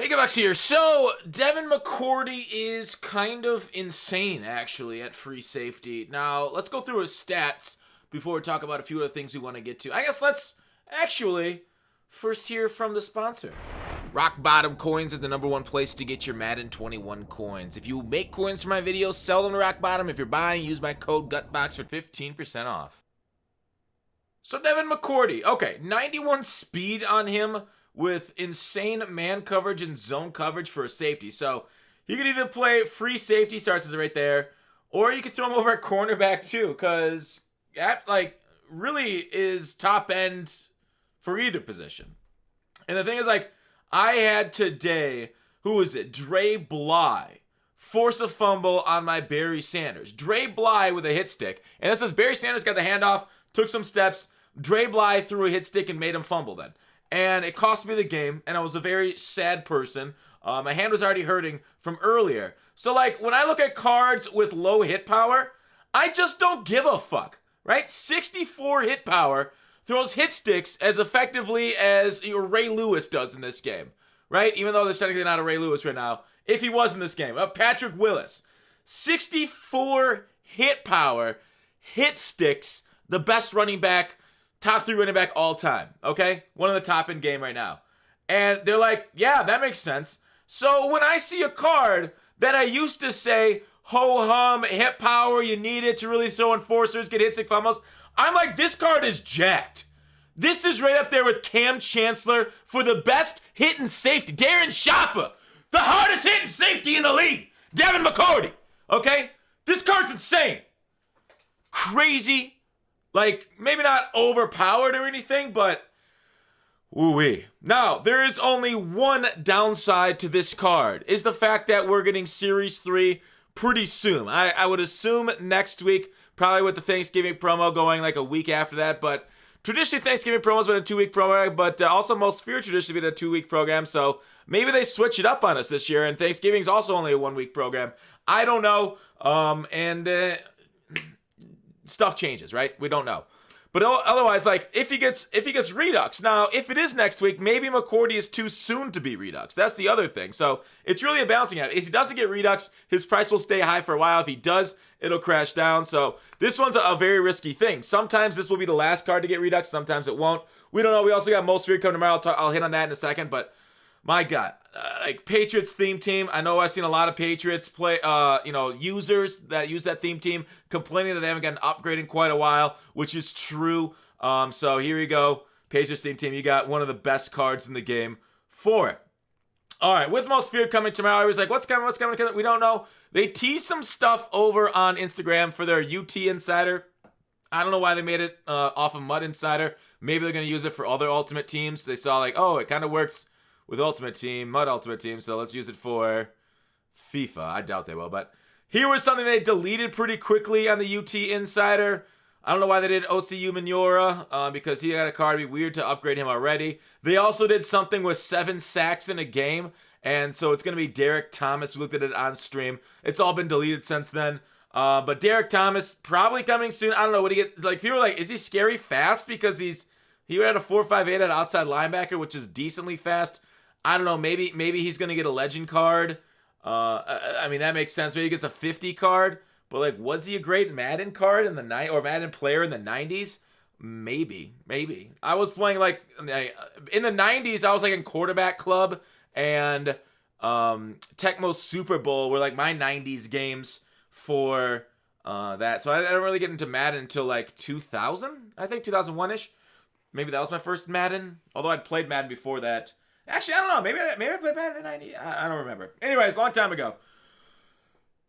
Megabucks here. So, Devin McCourty is kind of insane, actually, at free safety. Now, let's go through his stats before we talk about a few other things we want to get to. I guess let's actually first hear from the sponsor. Rock Bottom Coins is the #1 place to get your Madden 21 coins. If you make coins for my videos, sell them to Rock Bottom. If you're buying, use my code GUTBOX for 15% off. So, Devin McCourty. Okay, 91 speed on him, with insane man coverage and zone coverage for a safety. So he could either play free safety, starts as right there, or you could throw him over at cornerback too, because that really is top end for either position. And the thing is, I had today, who was it? Dre Bly force a fumble on my Barry Sanders. Dre Bly with a hit stick. And this says Barry Sanders got the handoff, took some steps. Dre Bly threw a hit stick and made him fumble then. And it cost me the game, and I was a very sad person. My hand was already hurting from earlier. So, when I look at cards with low hit power, I just don't give a fuck, right? 64 hit power throws hit sticks as effectively as Ray Lewis does in this game, right? Even though there's technically not a Ray Lewis right now. If he was in this game. Patrick Willis. 64 hit power, hit sticks, the best running back, top 3 running back all time, okay? One of the top in game right now. And they're like, yeah, that makes sense. So when I see a card that I used to say, ho-hum, hit power, you need it to really throw enforcers, get hit stick fumbles, I'm like, this card is jacked. This is right up there with Cam Chancellor for the best hitting safety. Darren Sharper, the hardest hitting safety in the league. Devin McCourty, okay? This card's insane. Crazy. Maybe not overpowered or anything, but ooh-wee. Now, there is only one downside to this card, is the fact that we're getting Series 3 pretty soon. I would assume next week, probably with the Thanksgiving promo going a week after that, but traditionally Thanksgiving promo's been a 2-week promo, but also most Sphere traditionally been a 2-week program, so maybe they switch it up on us this year, and Thanksgiving's also only a 1-week program. I don't know, stuff changes, right? We don't know. But otherwise, if he gets Redux, now, if it is next week, maybe McCourty is too soon to be Redux. That's the other thing. So it's really a balancing act. If he doesn't get Redux, his price will stay high for a while. If he does, it'll crash down. So this one's a very risky thing. Sometimes this will be the last card to get Redux. Sometimes it won't. We don't know. We also got Most Feared coming tomorrow. I'll hit on that in a second. But my God, Patriots theme team. I know I've seen a lot of Patriots play, users that use that theme team complaining that they haven't gotten an upgrade in quite a while, which is true. So here you go, Patriots theme team. You got one of the best cards in the game for it. All right, with Most Feared coming tomorrow, I was like, what's coming? We don't know. They teased some stuff over on Instagram for their UT Insider. I don't know why they made it off of MUT Insider. Maybe they're going to use it for other Ultimate teams. They saw it kind of works with Ultimate Team, MUT Ultimate Team, so let's use it for FIFA. I doubt they will, but here was something they deleted pretty quickly on the UT Insider. I don't know why they did OCU Manura, because he got a card. It'd be weird to upgrade him already. They also did something with 7 sacks in a game, and so it's going to be Derek Thomas. We looked at it on stream. It's all been deleted since then. But Derek Thomas, probably coming soon. I don't know, what he get? People are like, is he scary fast? Because he had a 4.58 at outside linebacker, which is decently fast. I don't know, maybe he's going to get a legend card. That makes sense. Maybe he gets a 50 card. But, was he a great Madden card in the or Madden player in the 90s? Maybe. I was playing, in the 90s, I was, in quarterback club and Tecmo Super Bowl were, my 90s games for that. So I didn't really get into Madden until, 2000, I think, 2001-ish. Maybe that was my first Madden, although I'd played Madden before that. Actually, I don't know. Maybe I played Madden in 90. I don't remember. Anyways, long time ago.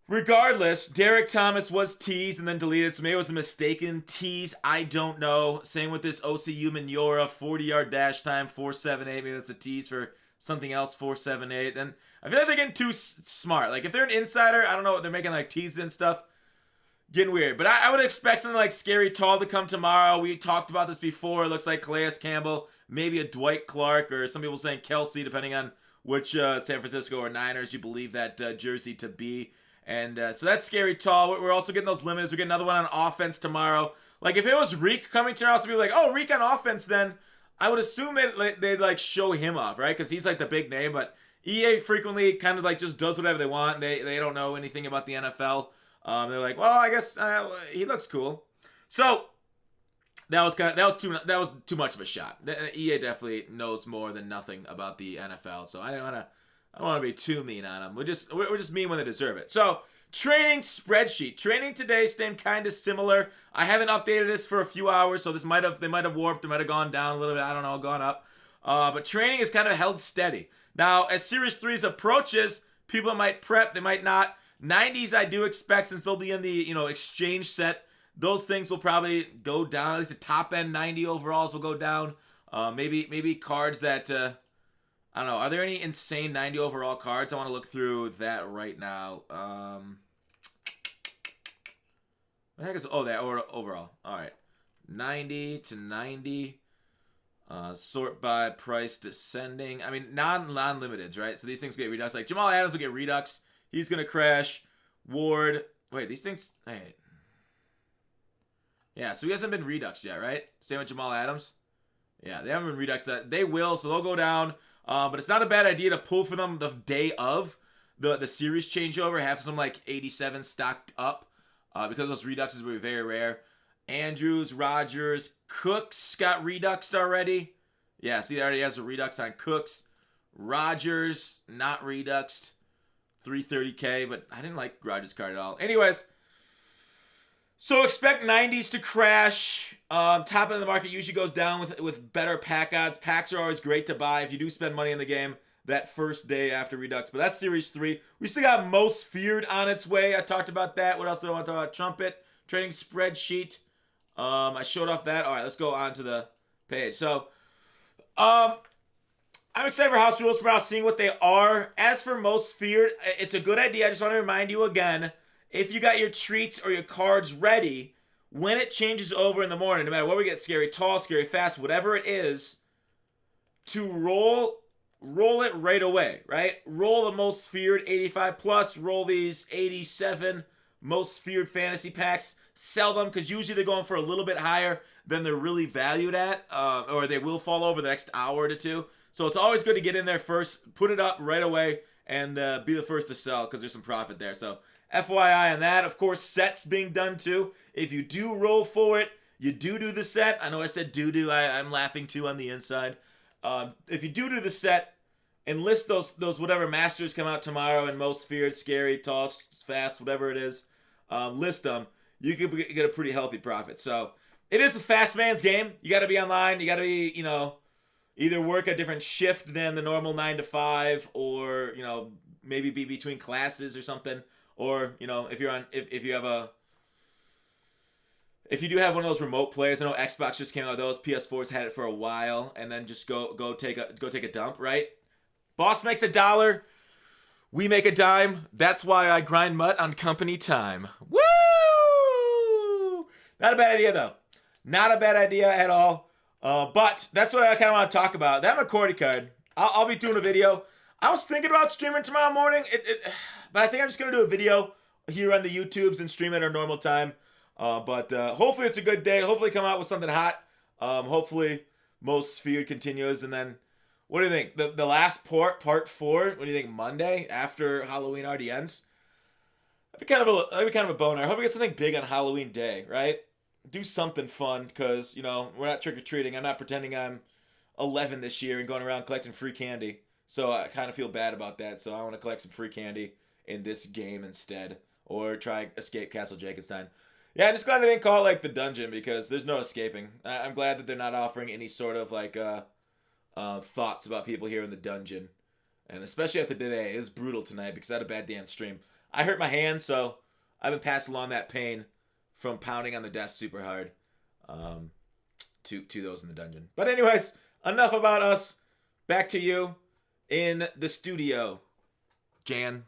Regardless, Derek Thomas was teased and then deleted, so maybe it was a mistaken tease. I don't know. Same with this OCU Manura, 40-yard dash time, 4.78. Maybe that's a tease for something else, 4.78. And I feel like they're getting too smart. If they're an insider, I don't know what they're making, teases and stuff. Getting weird. But I would expect something like Scary Tall to come tomorrow. We talked about this before. It looks like Calais Campbell, maybe a Dwight Clark, or some people saying Kelsey, depending on which San Francisco or Niners you believe that jersey to be. And so that's Scary Tall. We're also getting those limiteds. We get another one on offense tomorrow. If it was Reek coming tomorrow, some people are like, oh, Reek on offense, then I would assume they'd show him off, right? Because he's the big name. But EA frequently kind of like just does whatever they want. They don't know anything about the NFL. They're like, well, I guess he looks cool. So that was too much of a shot. EA definitely knows more than nothing about the NFL. So I don't want to be too mean on them. We're just mean when they deserve it. So training spreadsheet. Training today staying kind of similar. I haven't updated this for a few hours, so they might have warped. It might have gone down a little bit. I don't know, gone up. But training is kind of held steady. Now, as Series 3's approaches, people might prep, they might not. 90s I do expect, since they'll be in the exchange set, those things will probably go down. At least the top end 90 overalls will go down. Maybe cards that I don't know. Are there any insane 90 overall cards? I want to look through that right now. What the heck is that overall? All right, 90 to 90. Sort by price descending. I mean, non-limiteds, right? So these things get redux. Like Jamal Adams will get redux. He's gonna crash. Ward. Wait, these things. Hey. Yeah, so he hasn't been reduxed yet, right? Same with Jamal Adams. Yeah, they haven't been reduxed yet. They will, so they'll go down. But it's not a bad idea to pull for them the day of the series changeover. Have some like 87 stocked up, because those reduxes will be very rare. Andrews, Rogers, Cooks got reduxed already. Yeah, see, he already has a redux on Cooks. Rogers, not reduxed. 330k, but I didn't like Rogers' card at all. Anyways, so expect 90s to crash. Top end of the market usually goes down with better pack odds. Packs are always great to buy if you do spend money in the game that first day after Redux. But that's Series 3. We still got Most Feared on its way. I talked about that. What else do I want to talk about? Trumpet, trading spreadsheet. I showed off that. All right, let's go on to the page. So, I'm excited for House Rules Sprout, seeing what they are. As for Most Feared, it's a good idea. I just want to remind you again, if you got your treats or your cards ready, when it changes over in the morning, no matter what we get, scary tall, scary fast, whatever it is, to roll it right away, right? Roll the Most Feared 85 plus, roll these 87 Most Feared fantasy packs, sell them, because usually they're going for a little bit higher than they're really valued at, or they will fall over the next hour to two. So it's always good to get in there first, put it up right away, and be the first to sell, because there's some profit there. So FYI on that. Of course, sets being done too. If you do roll for it, you do the set. I know I said do. I'm laughing too on the inside. If you do the set, and list those whatever masters come out tomorrow, and Most Feared, scary, tall, fast, whatever it is, list them. You could get a pretty healthy profit. So it is a fast man's game. You got to be online. You got to be, either work a different shift than the normal 9 to 5, or maybe be between classes or something. Or if you're on, if you do have one of those remote players, I know Xbox just came out with those. PS4's had it for a while, and then just go take a dump, right? Boss makes $1, we make a dime. That's why I grind MUT on company time. Woo! Not a bad idea though. Not a bad idea at all. But that's what I kind of want to talk about. That McCourty card. I'll be doing a video. I was thinking about streaming tomorrow morning. But I think I'm just going to do a video here on the YouTubes and stream at our normal time. But hopefully it's a good day. Hopefully come out with something hot. Hopefully Most Feared continues. And then, what do you think? The last part 4, what do you think, Monday after Halloween already ends? That'd be kind of a boner. I hope we get something big on Halloween day, right? Do something fun, because, we're not trick-or-treating. I'm not pretending I'm 11 this year and going around collecting free candy. So I kind of feel bad about that. So I want to collect some free candy in this game instead, or try Escape Castle Jakenstein. Yeah, I'm just glad they didn't call it like the dungeon, because there's no escaping. I'm glad that they're not offering any sort of like thoughts about people here in the dungeon, and especially after today. It was brutal tonight because I had a bad day on stream. I hurt my hand, so I've been passing along that pain from pounding on the desk super hard to those in the dungeon. But anyways, enough about us. Back to you in the studio, Jan.